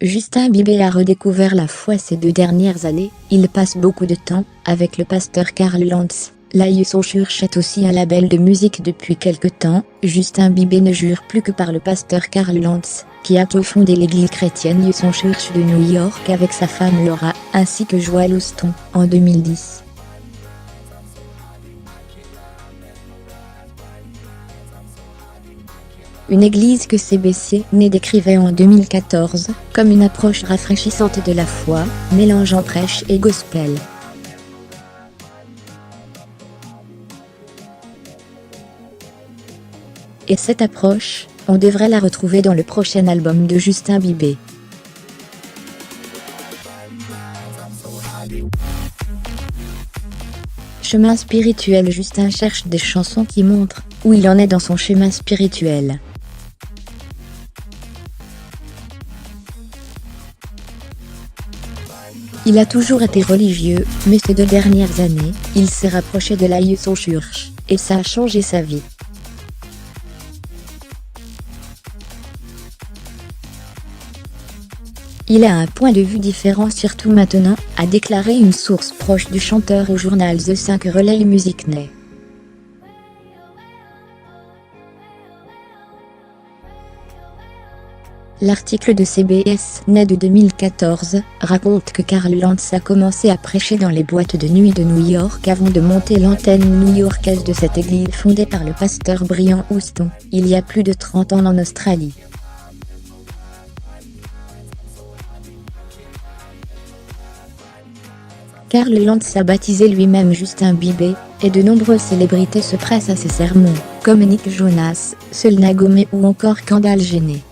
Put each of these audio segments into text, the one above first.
Justin Bieber a redécouvert la foi ces 2 dernières années. Il passe beaucoup de temps avec le pasteur Karl Lantz. La Youth Church est aussi un label de musique depuis quelque temps. Justin Bieber ne jure plus que par le pasteur Karl Lantz, qui a cofondé l'église chrétienne Youth Church de New York avec sa femme Laura, ainsi que Joel Osteen, en 2010. Une église que CBC Né décrivait en 2014 comme une approche rafraîchissante de la foi, mélangeant prêche et gospel. Et cette approche, on devrait la retrouver dans le prochain album de Justin Bieber. Chemin spirituel. Justin cherche des chansons qui montrent où il en est dans son chemin spirituel. Il a toujours été religieux, mais ces 2 dernières années, il s'est rapproché de la Youth Church, et ça a changé sa vie. Il a un point de vue différent surtout maintenant, a déclaré une source proche du chanteur au journal The 5 Relay Music Net. L'article de CBS Net de 2014 raconte que Karl Lantz a commencé à prêcher dans les boîtes de nuit de New York avant de monter l'antenne new-yorkaise de cette église fondée par le pasteur Brian Houston, il y a plus de 30 ans en Australie. Karl Lantz a baptisé lui-même Justin Bieber, et de nombreuses célébrités se pressent à ses sermons, comme Nick Jonas, Selena Gomez ou encore Kendall Jenner.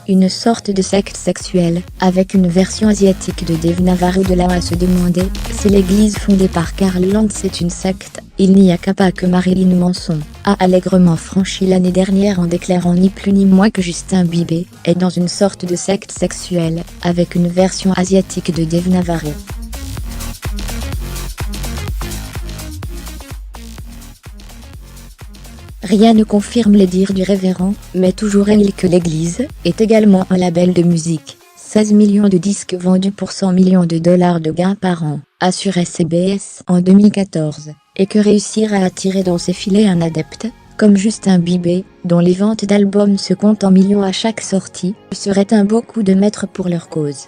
Une sorte de secte sexuelle, avec une version asiatique de Dave Navarro de là à se demander, si l'église fondée par Karl Lantz est une secte, il n'y a qu'à pas que Marilyn Manson a allègrement franchi l'année dernière en déclarant ni plus ni moins que Justin Bieber est dans une sorte de secte sexuelle, avec une version asiatique de Dave Navarro. Rien ne confirme les dires du révérend, mais toujours est-il que l'église est également un label de musique. 16 millions de disques vendus pour 100 millions de dollars de gains par an, assurait CBS en 2014, et que réussir à attirer dans ses filets un adepte, comme Justin Bieber, dont les ventes d'albums se comptent en millions à chaque sortie, serait un beau coup de maître pour leur cause.